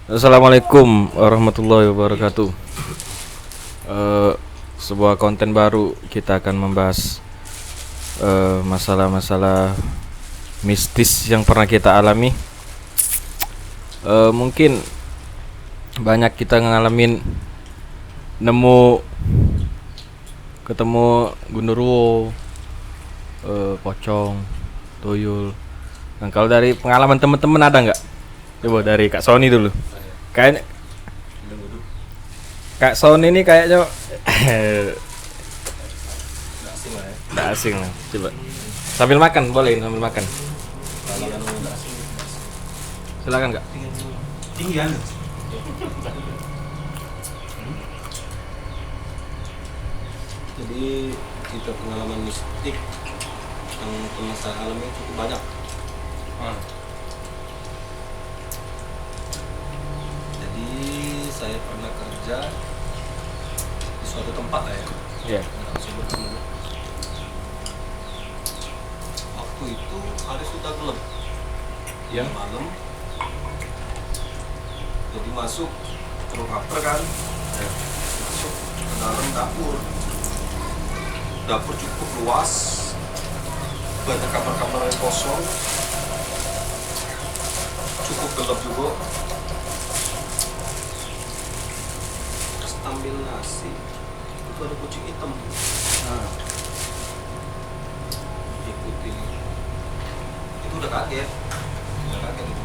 Assalamualaikum warahmatullahi wabarakatuh. Sebuah konten baru kita akan membahas masalah-masalah mistis yang pernah kita alami. Mungkin banyak kita ngalamin nemu ketemu gundurwo, pocong, tuyul. Nah, kalau dari pengalaman teman-teman ada nggak? Coba dari Kak Sony dulu. Kayak Kak Sony ini kayaknya nggak asing lah. Coba sambil makan boleh, sambil makan. Silakan Kak. Tinggian. Jadi kita pengalaman mistik yang pernah saya alami cukup banyak. Jadi saya pernah kerja di suatu tempat lah ya. Iya. Sebut namanya. Waktu itu hari sudah gelap. Iya. Malam. Jadi masuk ke rumah kan. Masuk ke dalam dapur. Dapur cukup luas, banyak kamar-kamar yang kosong, cukup gelap juga. Terus ambil nasi, itu ada kucing hitam. Ikuti, itu udah kaget, itu.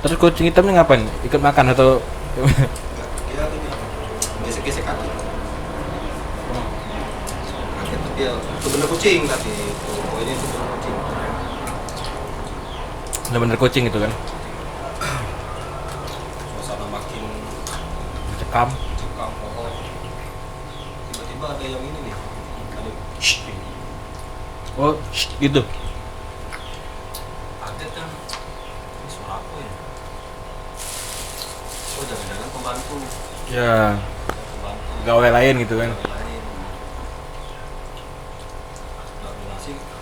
Terus kucing hitamnya ngapain? Ikut makan atau? Dia gini, gesek-gesek kaki. Dia itu bener kucing tadi, ini itu bener kucing. Bener-bener kucing itu kan? Suasana makin Cekam. cekam, tiba-tiba ada yang ini nih, ada shh, Oh, gitu. kaget kan, ini suara apa ya? Oh jangan-jangan pembantu, Ya, pembantu. gawe lain gitu kan. Yang lain. Nggak nasi ke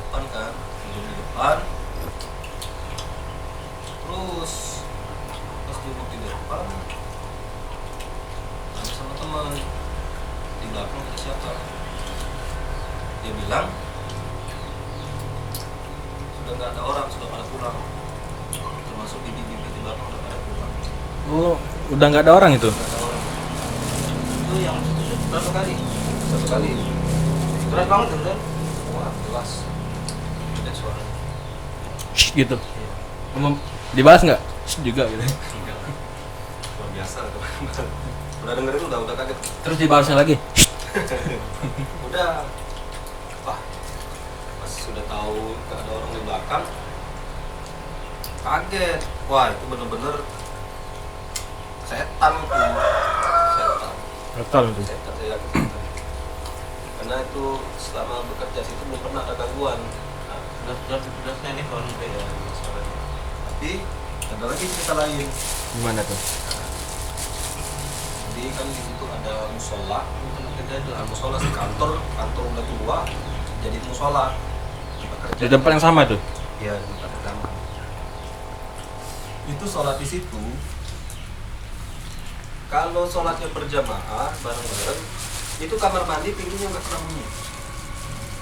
depan kan, duduk di depan. Terus pas duduk di depan, ada sama teman di belakang ada siapa? Dia bilang sudah nggak ada orang, sudah pada pulang. Termasuk bibi-bibi di belakang udah pada pulang. Oh, udah nggak ada orang itu. Nggak ada orang. Itu yang berapa kali? Satu kali. Keras banget kan? Wah jelas. Ada suara. Gitu. Dibahas nggak? Juga gitu. Enggak. Luar biasa tuh. Udah dengerin udah kaget. Terus dibahasnya lagi. Udah. Wah. Pas sudah tahu gak ada orang di belakang. Kaget. Wah, itu bener-bener setan tuh. Setan. Betul tuh. Setan saya yakin setan. Karena itu selama bekerja situ belum pernah ada gangguan. Nah, udah ini kalau ya masalahnya. Tapi ada lagi cerita lain. Gimana tuh? Jadi kan di situ ada musola, bukan kerja itu musola di kantor udah tua, jadi musola. Di tempat yang sama tuh. Iya, di tempat yang sama. Itu sholat di situ. Kalau sholatnya berjamaah bareng-bareng, itu kamar mandi pintunya nggak pernah bunyi,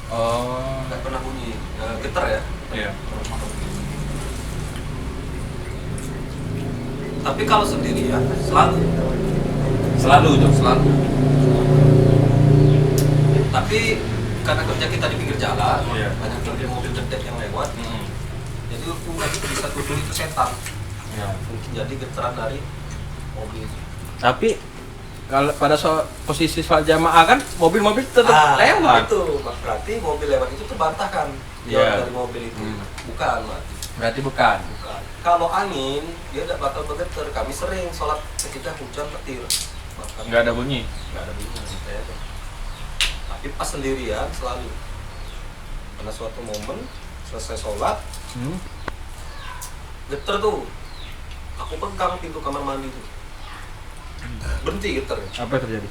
Oh. nggak pernah bunyi, getar ya. Iya. Tapi kalau sendirian selalu. Selalu tuh. Selalu. Tapi karena kerja kita di pinggir jalan, Iya. banyak mobil gede yang lewat, jadi udah bisa tuduh itu setan. Ya. Mungkin jadi getaran dari mobil. Tapi kalau pada posisi sholat jamaah kan mobil-mobil tetap lewat. Itu berarti mobil lewat itu terbantahkan Iya. dari mobil itu. Bukan, berarti. Berarti bukan. Bukan. Kalau angin dia tidak bakal bergetar. Kami sering sholat ketika hujan petir. Bahkan Nggak ada bunyi. nggak ada bunyi gitu ya. Tapi pas sendirian selalu. Karena suatu momen selesai sholat, getar tuh. Aku pegang pintu kamar mandi tuh. Berhenti getar. Apa yang terjadi?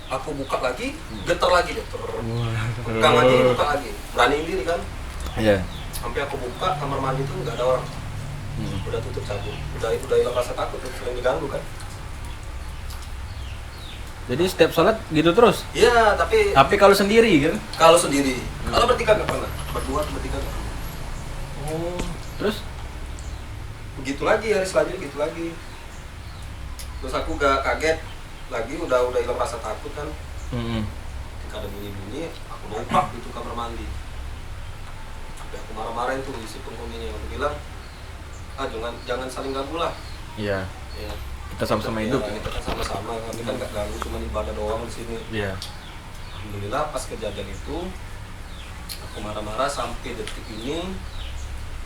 Aku buka lagi, getar lagi getar. Pegang lagi, buka lagi. Beraniin diri kan. Iya. Sampai aku buka kamar mandi tuh nggak ada orang. Udah tutup cabut, udah hilang rasa takut, sering diganggu kan. Jadi setiap sholat gitu terus? Iya, tapi Kalau sendiri kan? kalau sendiri, kalau bertiga nggak pernah, berdua atau bertiga nggak pernah. Oh. Terus? Begitu lagi, hari selanjutnya gitu lagi. Terus aku gak kaget lagi, udah hilang rasa takut kan. Ketika ada bunyi-bunyi, aku lompat itu kamar mandi. Sampai aku marah-marahin tuh si penghuninya, aku bilang, jangan saling ganggu lah. Iya. Ya. Kita sama-sama hidup. Ya, kita kan sama-sama, kami kan nggak ganggu, cuma ibadah doang di sini. Iya. Alhamdulillah pas kejadian itu, aku marah-marah sampai detik ini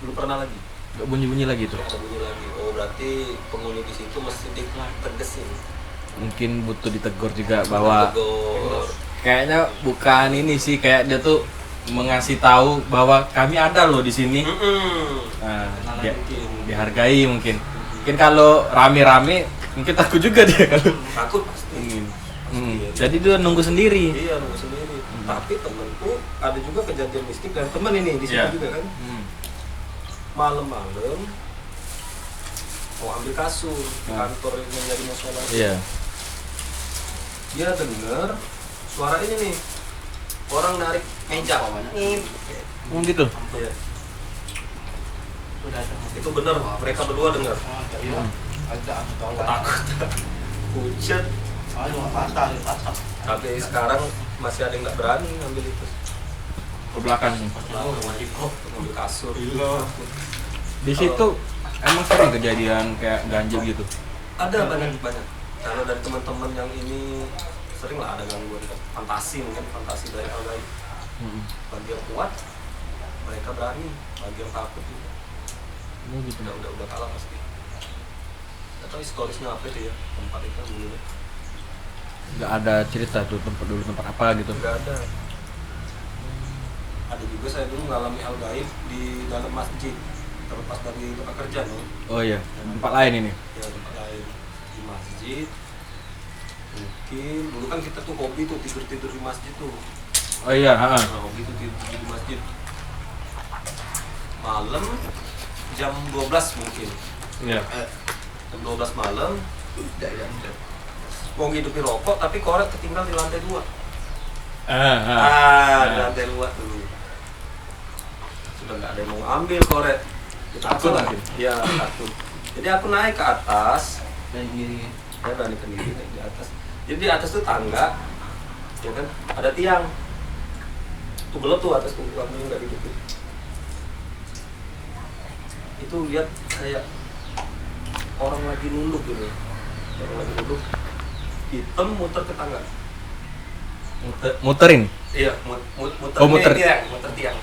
belum pernah lagi. Gak bunyi-bunyi lagi tuh. Ada bunyi lagi. Oh berarti penghuni di situ mesti ditegesin. Mungkin butuh ditegur juga bahwa Tegur. kayaknya bukan ini sih, kayak dia tuh mengasih tahu bahwa kami ada loh di sini. Nah, dihargai mungkin. Mungkin kalau rame-rame mungkin takut juga dia kalau Takut pasti. jadi dia nunggu sendiri. Iya nunggu sendiri. Tapi temenku ada juga kejadian mistik dan temen ini di sini juga kan. Malam-malam mau ambil kasur di kantor yang jadi musola. Iya. Dia dengar suara ini nih, orang narik meja. Gitu. Iya. Itu benar, mereka berdua dengar. Takut. Pucat. Tapi sekarang masih ada yang nggak berani ngambil itu. Ke belakang. Ngambil kasur. Di situ emang sering kejadian kayak ganjil gitu. Ada banyak. Kalau dari teman-teman yang ini sering lah ada gangguan fantasi, mungkin fantasi dari hal lain. Bagi yang kuat mereka berani, bagi yang takut juga. Gitu. Udah kalah pasti. Gak tahu historisnya apa itu ya tempat itu dulu. Nggak ada cerita tuh tempat apa gitu. Nggak ada. Ada juga saya dulu mengalami hal gaib di dalam masjid terlepas dari tempat kerja nih. Oh iya, tempat lain ini. Ya tempat lain di masjid. Mungkin dulu kan kita tuh hobi tuh tidur di masjid tuh. Oh iya, Nah, hobi tuh tidur di masjid. Malam jam 12 mungkin. Iya. Jam 12 malam. Mau ngidupin rokok tapi korek ketinggal di lantai 2. Di lantai 2 dulu. Sudah nggak ada yang mau ambil korek. Takut lah. mungkin? Iya, takut. Jadi aku naik ke atas. Dan diri Saya berani sendiri naik di atas. Jadi di atas tuh tangga, ya kan? Ada tiang. Tuh gelap tuh atas tuh, lampunya nggak dihidupin. Itu lihat kayak orang lagi nunduk gitu. Orang lagi nunduk. Hitam muter ke tangga. Muterin. Iya, muter. Oh, muter. Muter tiang.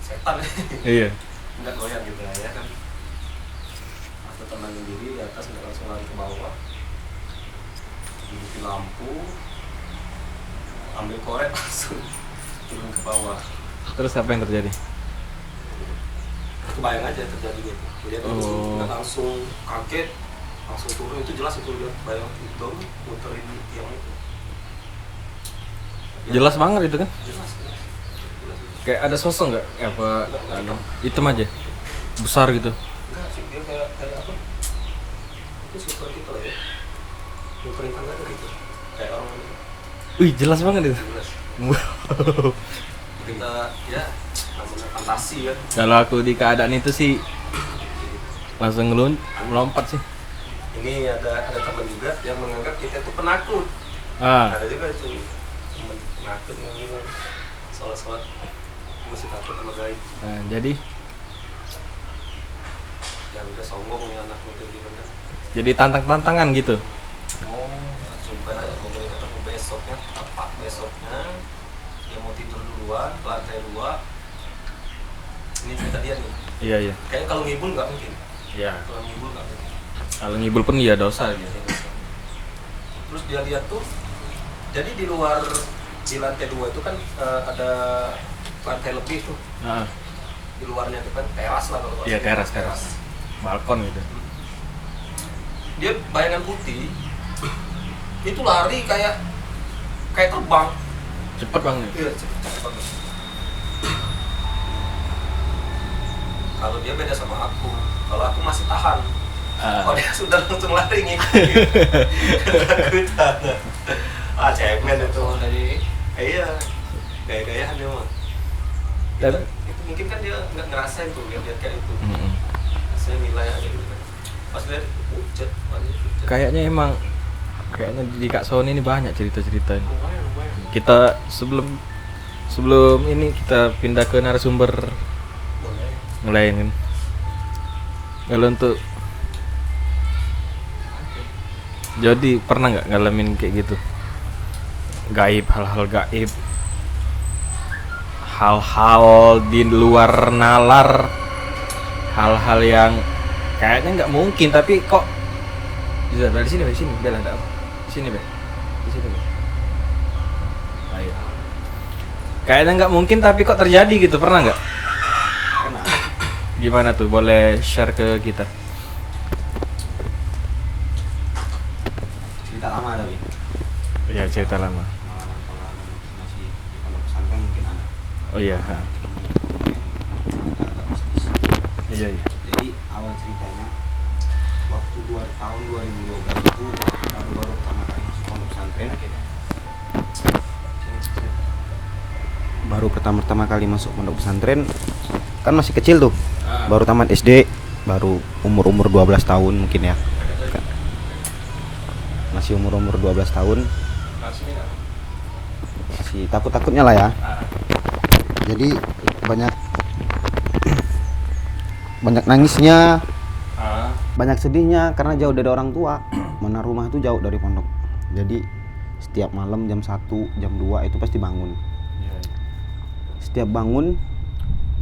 Setan. Iya. Nggak goyang gitu ya kan. Aku tenangin diri di atas, nggak langsung lari ke bawah. Hidupi lampu, ambil korek langsung turun ke bawah. Terus apa yang terjadi? Kebayang aja terjadi gitu. Lihat itu nggak langsung kaget, langsung turun, itu jelas itu lihat bayang itu muterin tiang itu. Jelas banget itu kan? Jelas. Kayak ada sosok nggak? Apa hitam aja? Besar gitu. Enggak sih, dia kayak apa? Itu seperti itu lah ya. Muterin tangga tuh gitu. Kayak orang Wih, jelas banget itu. jelas. Wow. Kita ya namanya fantasi ya. Kalau aku di keadaan itu sih langsung melompat sih. Ini ada teman juga yang menganggap kita itu penakut. Ada juga itu teman penakut yang bilang sholat masih takut sama gaib. Nah, jadi Yang udah sombong nih anak muda gimana? jadi tantangan gitu. Oh, sumpah aja ngomongin ketemu besoknya, tepat besoknya dia mau tidur duluan, lantai 2. Ini cerita dia nih. Iya, iya. Kayaknya kalau ngibul nggak mungkin. Iya. Kalau ngibul nggak mungkin. Kalau ngibul pun ya dosa gitu. Terus dia lihat tuh, jadi di luar di lantai 2 itu kan ada lantai lebih tuh. Di luarnya itu kan teras lah kalau Iya, teras. Balkon gitu. Dia bayangan putih itu lari kayak terbang. Cepet banget. Iya, cepet banget. Kalau dia beda sama aku. Kalau aku masih tahan. Oh dia sudah langsung lari ngikutin. Takutan. Cemen itu. Iya. Gaya-gayaan dia mah. Itu mungkin kan dia nggak ngerasain tuh lihat kayak itu. Saya nilai aja gitu kan. Pas lihat pucet. Kayaknya di Kak Sony ini banyak cerita-cerita ini. Kita sebelum ini kita pindah ke narasumber lain kan. Kalau untuk jadi pernah nggak ngalamin kayak gitu? Gaib, hal-hal gaib, hal-hal di luar nalar, hal-hal yang kayaknya nggak mungkin tapi kok bisa di sini Bel ada apa? Di sini Bel. Ayo. Kayaknya nggak mungkin tapi kok terjadi gitu, pernah nggak? Gimana tuh? Boleh share ke kita? Cerita lama tapi. Iya, cerita lama. Pengalaman masih di pondok pesantren mungkin ada. Oh iya. Iya. Jadi awal ceritanya waktu tahun 2012 itu baru pertama kali masuk pondok pesantren. Baru pertama kali masuk pondok pesantren kan masih kecil tuh. Baru tamat SD, baru umur 12 tahun mungkin ya. Masih umur 12 tahun. Masih takut-takutnya lah ya. Jadi banyak nangisnya, banyak sedihnya karena jauh dari orang tua. Mana rumah itu jauh dari pondok. Jadi setiap malam jam 1, jam 2 itu pasti bangun. Setiap bangun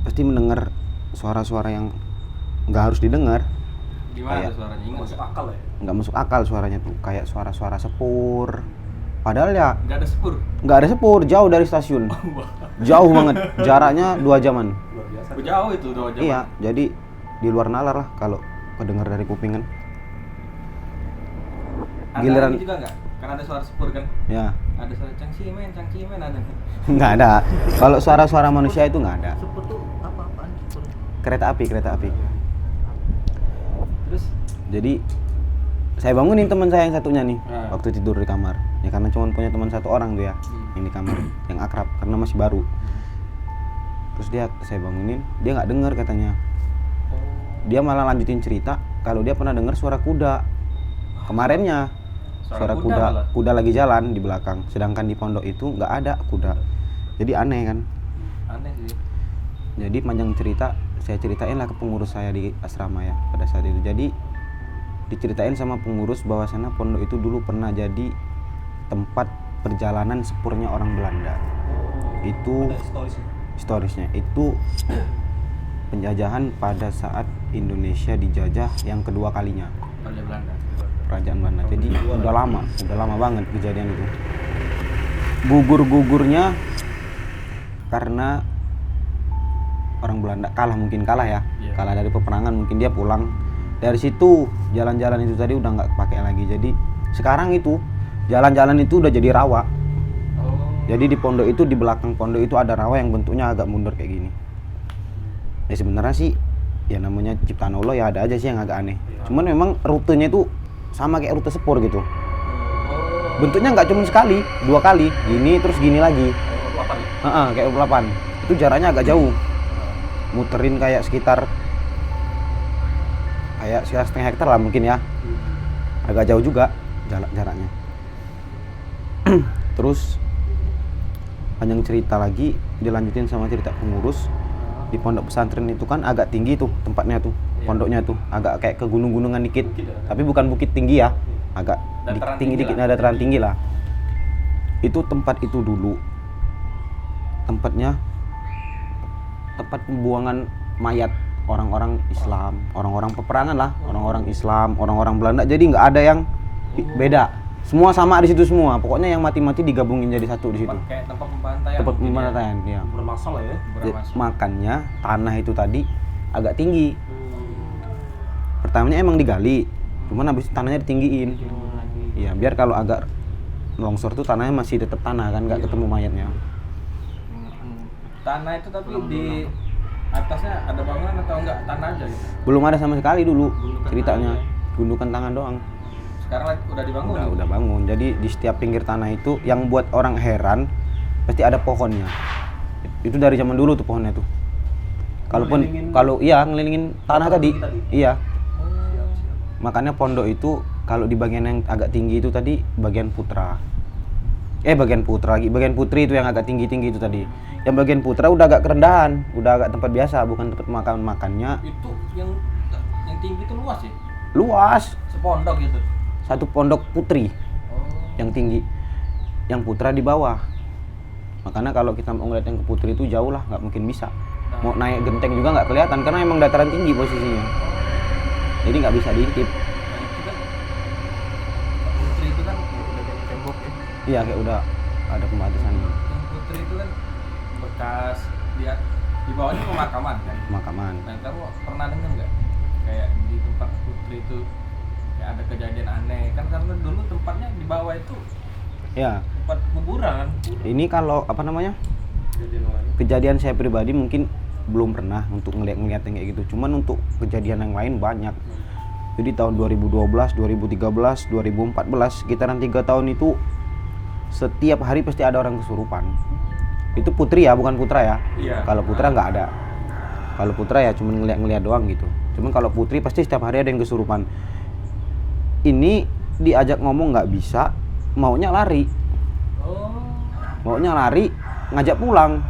pasti mendengar suara-suara yang nggak harus didengar. Gimana suaranya? Nggak masuk akal ya? Nggak masuk akal suaranya tuh, kayak suara-suara sepur. Padahal ya nggak ada sepur, jauh dari stasiun. Jauh banget, jaraknya 2 jaman. Jauh itu 2 jam. Iya, jadi di luar nalar lah kalau kedengar dari kuping kan. Giliran juga nggak? Karena ada suara sepur kan? Ya. Ada suara cangcimen ada. Nggak ada. Kalau suara-suara manusia itu nggak ada. Sepur tuh apa-apaan? Kereta api. Terus? Jadi saya bangunin teman saya yang satunya nih waktu tidur di kamar. Ya karena cuma punya teman satu orang tuh ya yang di kamar yang akrab karena masih baru. Terus saya bangunin, dia nggak dengar katanya. Dia malah lanjutin cerita kalau dia pernah dengar suara kuda. Kemarinnya suara kuda lagi jalan di belakang, sedangkan di pondok itu nggak ada kuda. Jadi aneh kan? Aneh sih. Jadi panjang cerita, saya ceritain lah ke pengurus saya di asrama ya pada saat itu. Jadi diceritain sama pengurus bahwasana pondok itu dulu pernah jadi tempat perjalanan sepurnya orang Belanda. Itu historisnya itu penjajahan pada saat Indonesia dijajah yang kedua kalinya. Kerajaan Belanda. Jadi udah lama banget kejadian itu. Gugur-gugurnya karena orang Belanda kalah ya. Kalah dari peperangan, mungkin dia pulang. Dari situ jalan-jalan itu tadi udah nggak pakai lagi. Jadi sekarang itu jalan-jalan itu udah jadi rawa. Jadi di pondok itu, di belakang pondok itu ada rawa yang bentuknya agak mundur kayak gini. Ya sebenarnya sih ya namanya ciptaan Allah ya, ada aja sih yang agak aneh. Cuman memang rutenya itu sama kayak rute sepur gitu. Bentuknya nggak cuma sekali, 2 kali, gini terus gini lagi. Kayak 8. Itu jaraknya agak jauh. Muterin kayak sekitar setengah hektar lah mungkin ya. Agak jauh juga jaraknya. Terus panjang cerita lagi, dilanjutin sama cerita pengurus. Di pondok pesantren itu kan agak tinggi tuh tempatnya tuh, pondoknya tuh agak kayak ke gunung-gunungan dikit. Tapi bukan bukit tinggi ya, agak tinggi dikit, ada dataran tinggi lah. Itu tempat itu dulu tempatnya tempat pembuangan mayat orang-orang Islam, orang-orang peperangan lah, orang-orang Islam, orang-orang Belanda. Jadi nggak ada yang beda, semua sama di situ semua. Pokoknya yang mati-mati digabungin jadi satu di situ. Kayak tempat pembantaian. Tempat pembantaian, ya. Bermasalah ya. Makanya tanah itu tadi agak tinggi. Pertamanya emang digali, cuman habis itu tanahnya ditinggiin. Iya, biar kalau agak longsor tuh tanahnya masih tetap tanah kan, nggak ketemu mayatnya. Tanah itu tapi atasnya ada bangunan atau enggak tanah aja gitu? Belum ada sama sekali dulu Gundukan ceritanya. tangan Gundukan tangan doang. Sekarang udah dibangun. Udah bangun. Jadi di setiap pinggir tanah itu yang buat orang heran pasti ada pohonnya. Itu dari zaman dulu tuh pohonnya tuh. Ngelilingin- Kalau iya ngelilingin tanah tadi. tadi. Iya. Siap. Makanya pondok itu kalau di bagian yang agak tinggi itu tadi bagian putra. Bagian putra lagi, bagian putri itu yang agak tinggi-tinggi itu tadi. Yang bagian putra udah agak kerendahan, udah agak tempat biasa, bukan tempat makan-makannya. Itu yang tinggi itu luas ya? Luas. Sepondok gitu. Satu pondok putri Oh. yang tinggi. Yang putra di bawah. Makanya kalau kita mau ngeliat yang ke putri itu jauh lah, nggak mungkin bisa. Mau naik genteng juga nggak kelihatan karena emang dataran tinggi posisinya. Jadi nggak bisa diintip. Nah, itu kan putri itu kan udah kayak tembok ya. Iya kayak udah ada pembatasan Yang putri itu kan bekas di bawahnya pemakaman kan. pemakaman. Nah, kamu pernah dengar nggak kayak di tempat putri itu kayak ada kejadian aneh kan karena dulu tempatnya di bawah itu Ya, tempat kuburan. ini kalau apa namanya kejadian saya pribadi mungkin belum pernah untuk ngeliat yang kayak gitu. Cuman untuk kejadian yang lain banyak. Jadi tahun 2012, 2013, 2014 sekitaran 3 tahun itu setiap hari pasti ada orang kesurupan. Itu putri ya, bukan putra ya. Iya. Kalau putra nggak ada. Kalau putra ya cuman ngeliat doang gitu. Cuman kalau putri pasti setiap hari ada yang kesurupan. Ini diajak ngomong nggak bisa, maunya lari. Maunya lari, ngajak pulang.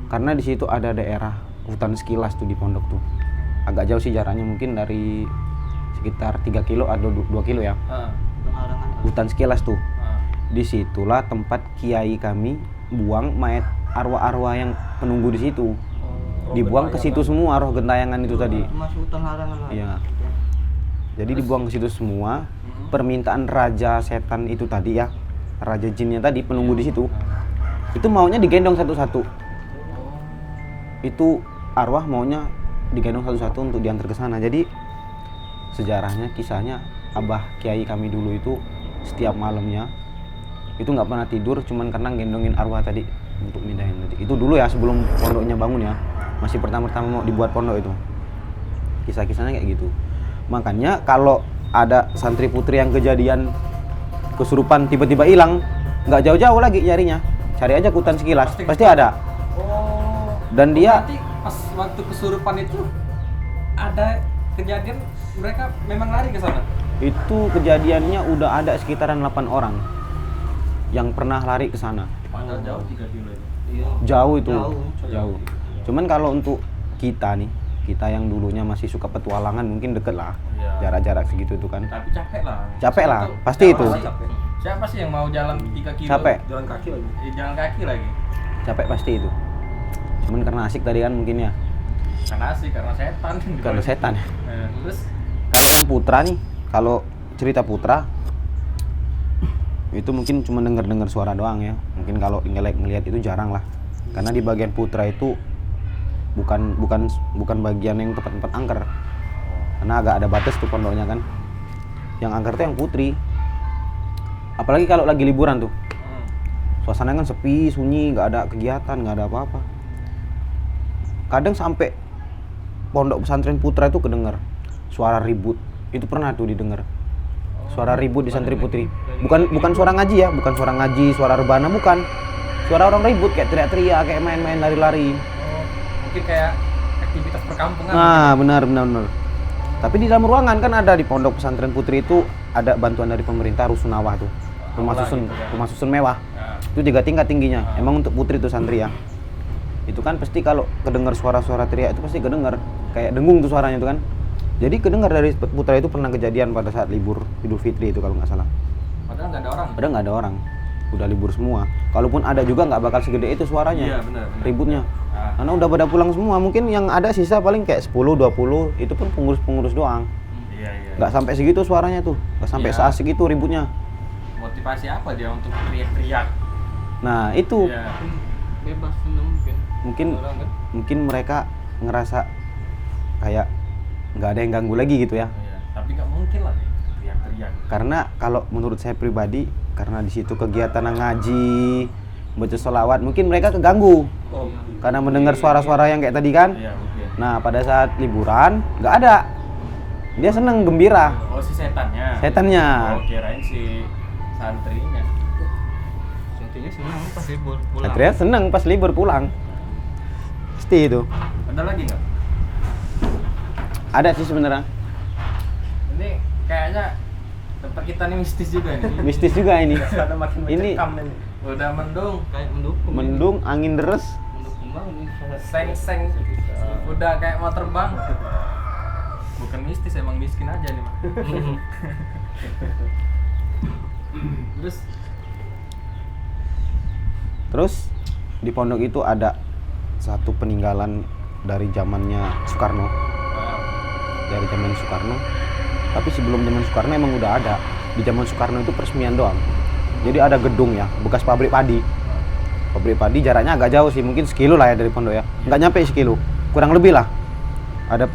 Karena di situ ada daerah hutan sekilas tuh di pondok tuh. Agak jauh sih jaraknya, mungkin dari sekitar 3 kilo atau 2 kilo ya. Hutan sekilas tuh. Disitulah tempat kiai kami buang mayat arwah-arwah yang penunggu di situ. Dibuang ke situ semua roh gentayangan itu tadi. Masuk hutan larangan lah. Iya. Jadi dibuang ke situ semua. Permintaan raja setan itu tadi ya, raja jinnya tadi penunggu di situ. Itu maunya digendong satu-satu. Itu arwah maunya digendong satu-satu untuk diantar ke sana. Jadi sejarahnya, kisahnya abah kiai kami dulu itu setiap malamnya itu nggak pernah tidur cuman karena gendongin arwah tadi untuk mindahin tadi. Itu dulu ya sebelum pondoknya bangun ya. Masih pertama-tama mau dibuat pondok itu. Kisah-kisahnya kayak gitu. Makanya kalau ada santri putri yang kejadian kesurupan tiba-tiba hilang, nggak jauh-jauh lagi nyarinya. Cari aja ke hutan sekilas, pasti ada. Dan dia Berarti pas waktu kesurupan itu ada kejadian mereka memang lari ke sana. itu kejadiannya udah ada sekitaran 8 orang yang pernah lari ke sana. Padahal jauh 3 kilo itu. Iya. Jauh itu. Jauh. Cuman kalau untuk kita nih, kita yang dulunya masih suka petualangan mungkin deket lah. Iya. Jarak-jarak segitu tuh kan. Tapi capek lah. Capek lah, Siapa pasti siapa itu. sih- Siapa sih yang mau jalan 3 kilo? Capek. Jalan kaki lagi. Jalan kaki lagi. Capek pasti itu. Cuman karena asik tadi kan mungkin ya. Karena asik, karena setan. Karena setan ya. Terus Kalau yang putra nih, kalau cerita putra itu mungkin cuma dengar suara doang ya. Mungkin kalau ngelihat itu jarang lah. Karena di bagian putra itu bukan bagian yang tempat angker. Karena agak ada batas tuh pondoknya kan. Yang angker tuh yang putri. Apalagi kalau lagi liburan tuh. Suasananya kan sepi, sunyi, nggak ada kegiatan, nggak ada apa-apa. Kadang sampai pondok pesantren putra itu kedengar suara ribut. Itu pernah tuh didengar. Suara ribut di santri putri. Bukan suara ngaji ya, bukan suara ngaji, suara rebana bukan. Suara orang ribut kayak teriak-teriak, kayak main-main lari-lari. mungkin kayak aktivitas perkampungan. Nah, benar. Tapi di dalam ruangan kan ada di pondok pesantren putri itu ada bantuan dari pemerintah rusunawah tuh. Rumah susun mewah. Nah, Itu 3 tingkat tingginya. Emang untuk putri tuh santri ya. Itu kan pasti kalau kedengar suara-suara teriak itu pasti kedengar kayak dengung tuh suaranya tuh kan. Jadi kedengar dari putra itu pernah kejadian pada saat libur Idul Fitri itu kalau nggak salah. padahal nggak ada orang. Padahal nggak ada orang, udah libur semua. Kalaupun ada juga nggak bakal segede itu suaranya, Iya, benar. ributnya. Nah, Karena udah pada pulang semua, mungkin yang ada sisa paling kayak 10-20, itu pun pengurus-pengurus doang. iya. Nggak sampai segitu suaranya tuh, nggak sampai Iya. seasik itu ributnya. Motivasi apa dia untuk teriak-teriak? Nah itu Iya. Bebas mungkin. Orang kan? mungkin mereka ngerasa kayak nggak ada yang ganggu lagi gitu ya. Iya. Tapi nggak mungkin lah nih teriak-teriak. Karena kalau menurut saya pribadi, karena di situ kegiatan ngaji, baca sholawat, mungkin mereka keganggu. Oh, Karena mendengar suara-suara yang kayak tadi kan. Iya, mungkin. Nah pada saat liburan nggak ada, dia seneng gembira. Oh si setannya. Setannya. Oh kirain si santrinya. Intinya senang pas libur pulang. Akhirnya seneng pas libur pulang. Pasti itu. Ada lagi nggak? Ada sih sebenarnya. Ini kayaknya tempat kita nih mistis juga nih. Mistis juga ini. Ada makin Ini- mencekam nih. Udah mendung, Kayak mendukung. Mendung, angin deres. Mendukung banget. seng-seng, udah kayak mau terbang. Bukan mistis, emang miskin aja nih mah. Terus Di pondok itu ada satu peninggalan dari zamannya Soekarno. Dari zaman Soekarno. Tapi sebelum zaman Soekarno emang udah ada. Di zaman Soekarno itu peresmian doang. Jadi ada gedung ya, bekas pabrik padi. Pabrik padi jaraknya agak jauh sih, mungkin sekilo lah ya dari pondok ya. Nggak nyampe sekilo, kurang lebih lah. Ada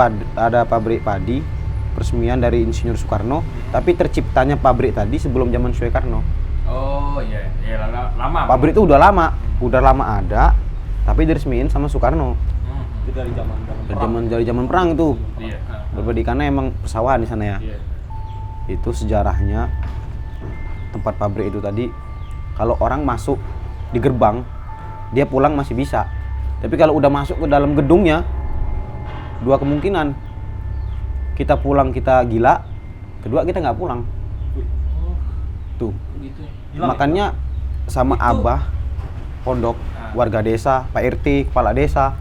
pabrik padi, peresmian dari Insinyur Soekarno. Tapi terciptanya pabrik tadi sebelum zaman Soekarno. oh iya, ya lama. Pabrik itu udah lama ada, tapi diresmiin sama Soekarno. Itu Dari zaman perang itu. Iya. Berbeda karena emang persawahan di sana ya. Iya. Itu sejarahnya tempat pabrik itu tadi. Kalau orang masuk di gerbang, dia pulang masih bisa. Tapi kalau udah masuk ke dalam gedungnya, dua kemungkinan. Kita pulang kita gila, kedua kita nggak pulang. Tuh. Gitu. Makanya sama Itu- abah pondok, warga desa, Pak RT, kepala desa,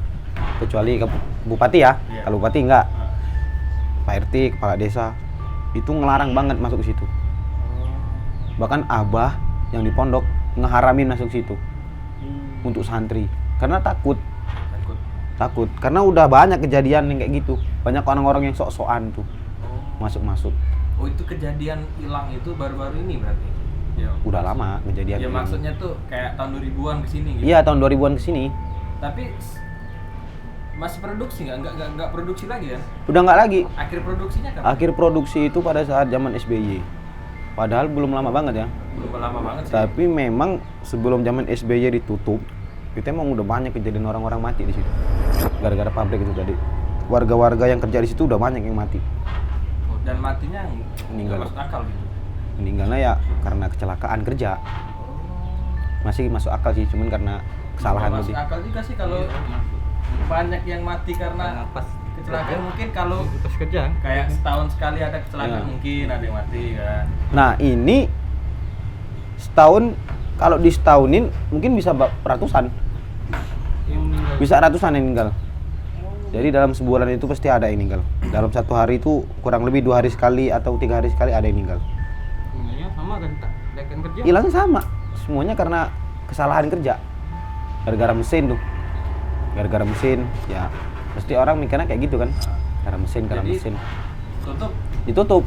kecuali ke bupati ya. Iya. Kalau bupati enggak. Pak RT, kepala desa itu ngelarang banget masuk ke situ. Bahkan abah yang di pondok ngeharamin masuk situ untuk santri karena takut karena udah banyak kejadian yang kayak gitu. Banyak orang-orang yang sok-sokan tuh masuk-masuk. Oh itu kejadian hilang itu baru-baru ini berarti? Ya. Udah lama kejadian Ya ini. maksudnya tuh kayak tahun 2000-an kesini gitu. Iya, tahun 2000-an kesini. Tapi masih produksi nggak produksi lagi kan? Udah nggak lagi. Akhir produksinya kapan? Akhir produksi itu pada saat zaman SBY. Padahal belum lama banget ya. Belum lama banget sih. Tapi memang sebelum zaman SBY ditutup, itu emang udah banyak kejadian orang-orang mati di situ. Gara-gara pabrik itu tadi. Warga-warga yang kerja di situ udah banyak yang mati. Oh, dan matinya Meninggal. nggak masuk akal gitu. Meninggalnya ya karena kecelakaan kerja. Masih masuk akal sih, cuman karena kesalahan Nggak masuk lebih. akal juga sih kalau banyak yang mati karena Pas kecelakaan mungkin kalau pas kerja. kayak setahun sekali ada kecelakaan Ya. mungkin ada yang mati kan. Nah, ini setahun, kalau disetahunin mungkin bisa ratusan. Yang meninggal. Bisa ratusan yang meninggal. Jadi dalam sebulan itu pasti ada yang meninggal. Dalam satu hari itu kurang lebih 2 hari sekali atau 3 hari sekali ada yang meninggal. Hilangnya sama kan tak rekan kerja. Hilangnya sama, semuanya karena kesalahan kerja. Gara-gara mesin tuh. Gara-gara mesin, ya pasti orang mikirnya kayak gitu kan. Karena mesin. Jadi, Tutup. Ditutup.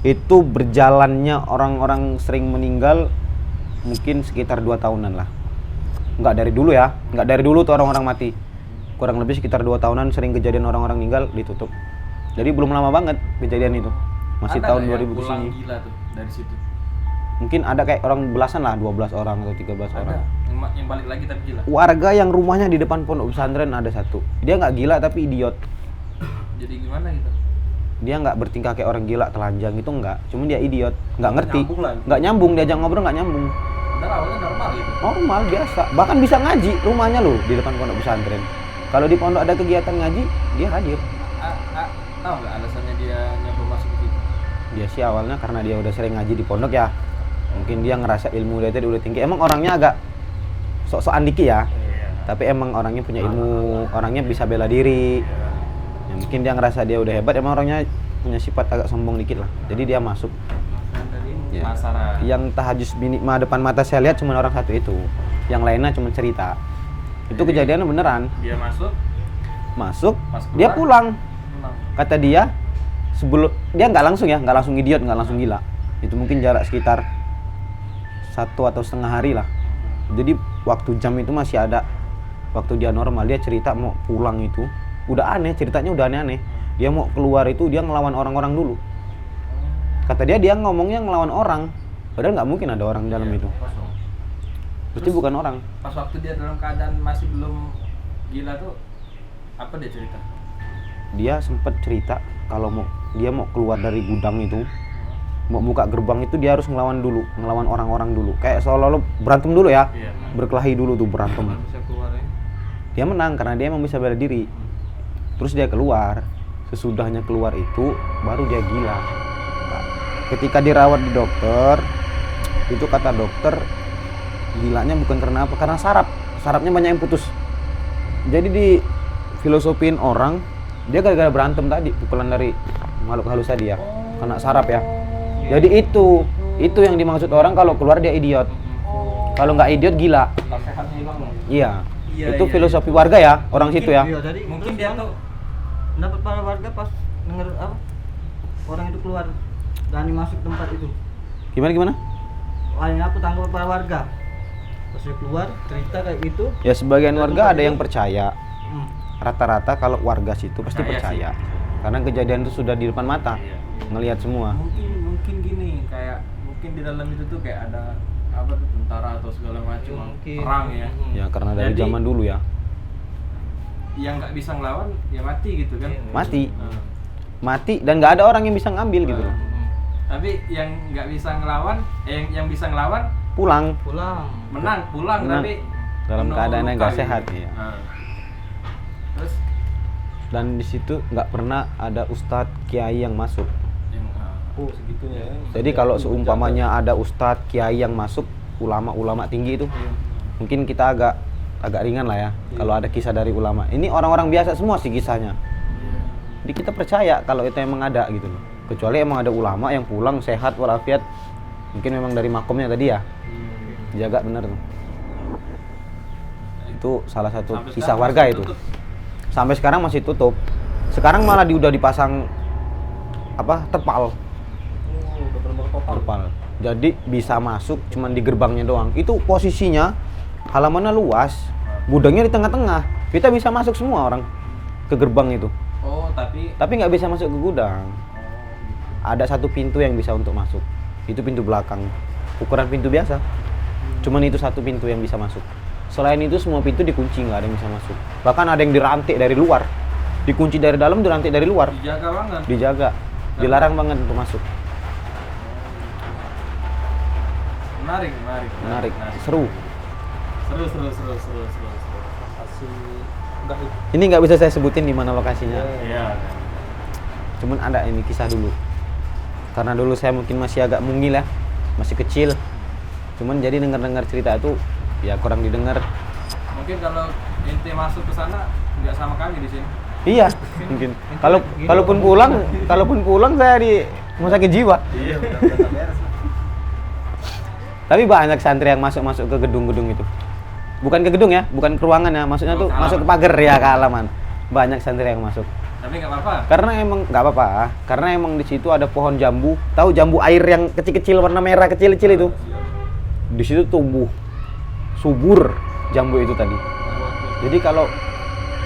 Itu berjalannya orang-orang sering meninggal mungkin sekitar 2 tahunan lah. Nggak dari dulu ya, nggak dari dulu tuh orang-orang mati. Kurang lebih sekitar 2 tahunan sering kejadian orang-orang meninggal ditutup. Jadi belum lama banget kejadian itu. Masih Ada tahun nggak yang 2000 pulang kesini. gila tuh dari situ. Mungkin ada kayak orang belasan lah, 12 orang atau 13 orang. Ada yang balik lagi tapi gila. Warga yang rumahnya di depan pondok pesantren ada satu. Dia nggak gila tapi idiot. Jadi gimana gitu? Dia nggak bertingkah kayak orang gila telanjang itu nggak. Cuman dia idiot, nggak ngerti. Nyambung lah. Nggak nyambung, diajak ngobrol nggak nyambung. Padahal awalnya normal gitu. Normal biasa. Bahkan bisa ngaji rumahnya loh di depan pondok pesantren. Kalau di pondok ada kegiatan ngaji, dia hadir. Tahu nggak alasannya dia nyoba masuk ke situ? Dia sih awalnya karena dia udah sering ngaji di pondok ya. Mungkin dia ngerasa ilmu dia tadi udah tinggi. Emang orangnya agak sok-sokan dikit ya. Iya. Tapi emang orangnya punya ilmu, orangnya bisa bela diri. Ya, mungkin dia ngerasa dia udah hebat, emang orangnya punya sifat agak sombong dikit lah. Jadi dia masuk. Ya. Penasaran. Yang tahajud binima depan mata saya lihat cuma orang satu itu. Yang lainnya cuma cerita. Itu kejadiannya beneran. Dia masuk. Masuk, Pas dia keluar? pulang. Kata dia sebelum dia nggak langsung ya, nggak langsung idiot, nggak langsung gila. Itu mungkin jarak sekitar 1 atau setengah hari lah. Jadi waktu jam itu masih ada. Waktu dia normal, dia cerita mau pulang itu udah aneh, ceritanya udah aneh-aneh. Dia mau keluar itu dia ngelawan orang-orang dulu. Kata dia ngomongnya ngelawan orang, padahal nggak mungkin ada orang di dalam itu. Kosong. Pasti bukan orang. Pas waktu dia dalam keadaan masih belum gila tuh Apa dia cerita? Dia sempat cerita kalau dia mau keluar dari gudang itu, mau buka gerbang itu dia harus ngelawan orang-orang dulu. Kayak seolah-olah berantem dulu ya. Iya. Berkelahi dulu tuh berantem. Baru bisa keluar ya. Dia menang karena dia emang bisa bela diri. Terus dia keluar. Sesudahnya keluar itu baru dia gila. Ketika dirawat di dokter, itu kata dokter gilanya bukan karena apa? Karena sarafnya banyak yang putus. Jadi di filosofin orang, dia gara-gara berantem tadi, pukulan dari makhluk halus tadi ya, kena saraf ya. Jadi itu yang dimaksud orang kalau keluar dia idiot. Kalau nggak idiot gila. Tak sehatnya hilang. Iya. Iya, Itu iya, filosofi warga ya, orang situ ya. Iya, jadi Mungkin terus dia kan tuh dapat para warga pas denger apa? Orang itu keluar dan masuk tempat itu. Gimana? Lainnya apa tanggapan para warga? Pas dia keluar cerita kayak gitu. Ya sebagian warga ada yang percaya. Hmm. Rata-rata kalau warga situ pasti Percaya percaya. Karena kejadian itu sudah di depan mata. Iya. Ngelihat semua. mungkin gini, kayak mungkin di dalam itu tuh kayak ada apa tuh tentara atau segala macam Mungkin. perang ya. Ya karena dari Jadi- zaman dulu ya. Yang nggak bisa ngelawan ya mati gitu kan. Mati. Nah. Mati dan nggak ada orang yang bisa ngambil gitu loh. Tapi yang nggak bisa ngelawan, yang bisa ngelawan Pulang Pulang. pulang Menang. tapi dalam penuh keadaan yang luka nggak gitu. sehat ya. Nah. Terus Dan di situ nggak pernah ada ustadz kiai yang masuk. yang Oh segitunya ya. Jadi kalau seumpamanya ada ustadz kiai yang masuk, ulama-ulama tinggi itu, mungkin kita agak ringan lah ya. Kalau ada kisah dari ulama, ini orang-orang biasa semua sih kisahnya. Jadi kita percaya kalau itu emang ada gitu loh. Kecuali emang ada ulama yang pulang sehat walafiat, mungkin memang dari makomnya tadi ya, jaga bener tuh. Itu salah satu Sampai kisah sekarang warga masih itu. tutup. Sampai sekarang masih tutup. Sekarang malah udah dipasang apa terpal. Terpal. Jadi bisa masuk cuman di gerbangnya doang. Itu posisinya halamannya luas, gudangnya di tengah-tengah. Kita bisa masuk semua orang ke gerbang itu. Oh, tapi Tapi nggak bisa masuk ke gudang. Ada satu pintu yang bisa untuk masuk. Itu pintu belakang. Ukuran pintu biasa. Cuman itu satu pintu yang bisa masuk. Selain itu semua pintu dikunci, nggak ada yang bisa masuk. Bahkan ada yang dirantai dari luar. Dikunci dari dalam, dirantai dari luar. dijaga banget. Dijaga. Dilarang banget untuk masuk. Menarik. Menarik. Seru. Seru. Masih enggak itu. Ini nggak bisa saya sebutin di mana lokasinya. Iya. Cuman ada ini kisah dulu. Karena dulu saya mungkin masih agak mungil ya, masih kecil. Cuman jadi dengar-dengar cerita itu ya kurang didengar. Mungkin kalau ente masuk ke sana nggak sama kami di sini. Iya, mungkin. Kalaupun pulang saya di rumah sakit jiwa. Iya udah beres lah. Tapi banyak santri yang masuk ke gedung-gedung itu. Bukan ke gedung ya, bukan ke ruangan ya. Maksudnya tuh ke masuk ke pagar ya, ke halaman. Banyak santri yang masuk. Tapi nggak apa-apa. Karena emang nggak apa-apa. Karena emang di situ ada pohon jambu. Tahu jambu air yang kecil-kecil warna merah kecil-kecil itu? Di situ tumbuh subur jambu itu tadi. Jadi kalau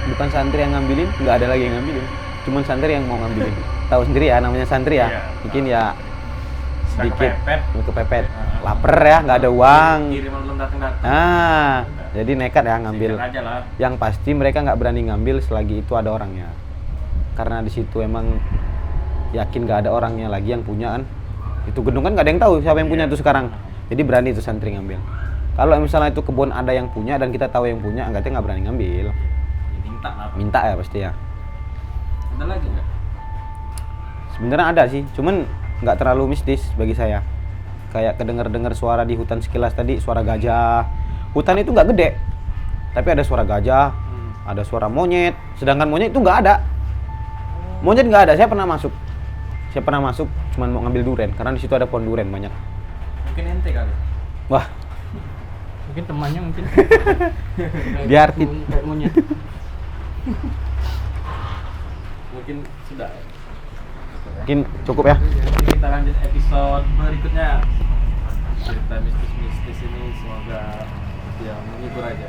bukan santri yang ngambilin, nggak ada lagi yang ngambilin. Cuman santri yang mau ngambilin. Tahu sendiri ya, namanya santri ya. Iya. Mungkin ya sedikit kepepet. kepepet. Laper ya, nggak ada uang. Kiriman belum datang. Nah, jadi nekat ya ngambil. Sikat aja lah. Yang pasti mereka nggak berani ngambil selagi itu ada orangnya. Karena di situ emang yakin nggak ada orangnya lagi yang punya kan. Itu gedung kan nggak ada yang tahu siapa yang punya itu sekarang. Jadi berani itu santri ngambil. Kalau misalnya itu kebun ada yang punya dan kita tahu yang punya, enggaknya nggak berani ngambil. Ya, minta lah. Minta ya pasti ya. Ada lagi nggak? Sebenarnya ada sih, cuman nggak terlalu mistis bagi saya. Kayak kedengar-dengar suara di hutan sekilas tadi, suara gajah. Hutan itu nggak gede, tapi ada suara gajah, ada suara monyet. Sedangkan monyet itu nggak ada. Monyet nggak ada. Saya pernah masuk, cuman mau ngambil durian karena di situ ada pohon durian banyak. Mungkin ente kali. Wah, Mungkin temannya mungkin. Biar kayak monyet. Mungkin sudah. mungkin cukup ya. Jadi kita lanjut episode berikutnya. Cerita mistis-mistis ini semoga ya menghibur aja.